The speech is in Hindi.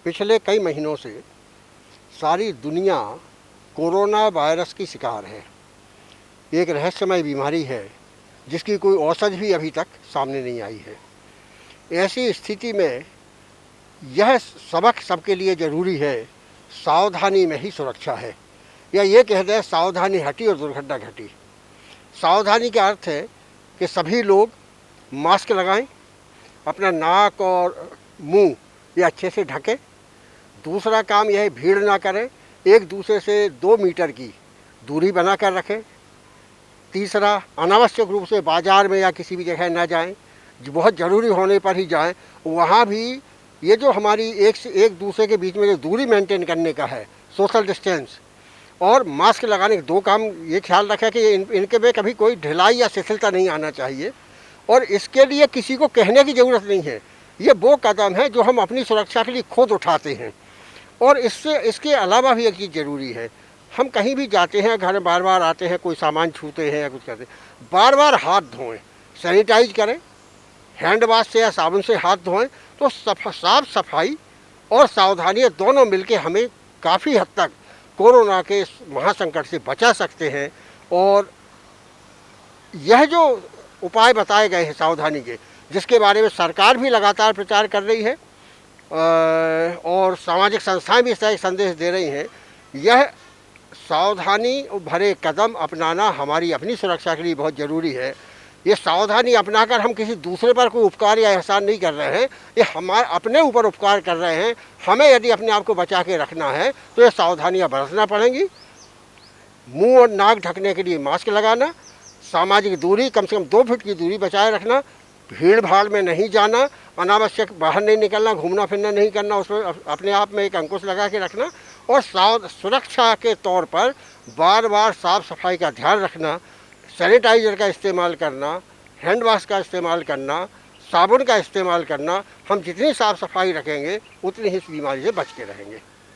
पिछले कई महीनों से सारी दुनिया कोरोना वायरस की शिकार है। एक रहस्यमय बीमारी है जिसकी कोई औषध भी अभी तक सामने नहीं आई है। ऐसी स्थिति में यह सबक सबके लिए ज़रूरी है, सावधानी में ही सुरक्षा है, या ये कह दें सावधानी हटी और दुर्घटना घटी। सावधानी का अर्थ है कि सभी लोग मास्क लगाएं, अपना नाक और मुंह ये अच्छे से ढकें। दूसरा काम यह है भीड़ ना करें, एक दूसरे से 2 मीटर की दूरी बना कर रखें। तीसरा, अनावश्यक रूप से बाज़ार में या किसी भी जगह ना जाएं, जो बहुत ज़रूरी होने पर ही जाएं। वहाँ भी ये जो हमारी एक दूसरे के बीच में जो दूरी मेंटेन करने का है, सोशल डिस्टेंस और मास्क लगाने के 2 काम ये ख्याल रखें कि इनके में कभी कोई ढिलाई या शिथिलता नहीं आना चाहिए। और इसके लिए किसी को कहने की ज़रूरत नहीं है, ये वो कदम है जो हम अपनी सुरक्षा के लिए खुद उठाते हैं। और इसके अलावा भी एक चीज़ ज़रूरी है, हम कहीं भी जाते हैं, घर में बार बार आते हैं, कोई सामान छूते हैं या कुछ करते हैं, बार बार हाथ धोएं, सैनिटाइज करें, हैंड वाश से या साबुन से हाथ धोएं। तो साफ सफाई और सावधानियाँ दोनों मिलके हमें काफ़ी हद तक कोरोना के इस महासंकट से बचा सकते हैं। और यह जो उपाय बताए गए हैं सावधानी के, जिसके बारे में सरकार भी लगातार प्रचार कर रही है और सामाजिक संस्थाएं भी इस तरह के संदेश दे रही हैं, यह सावधानी भरे कदम अपनाना हमारी अपनी सुरक्षा के लिए बहुत ज़रूरी है। ये सावधानी अपनाकर हम किसी दूसरे पर कोई उपकार या एहसान नहीं कर रहे हैं, ये हमारे अपने ऊपर उपकार कर रहे हैं। हमें यदि अपने आप को बचा के रखना है तो ये सावधानियाँ बरतना पड़ेंगी। मुंह और नाक ढकने के लिए मास्क लगाना, सामाजिक दूरी कम से कम 2 फीट की दूरी बचाए रखना, भीड़ भाड़ में नहीं जाना, अनावश्यक बाहर नहीं निकलना, घूमना फिरना नहीं करना, उसमें अपने आप में एक अंकुश लगा के रखना। और सुरक्षा के तौर पर बार बार साफ़ सफाई का ध्यान रखना, सैनिटाइज़र का इस्तेमाल करना, हैंड वाश का इस्तेमाल करना, साबुन का इस्तेमाल करना। हम जितनी साफ़ सफाई रखेंगे उतनी ही इस बीमारी से बच के रहेंगे।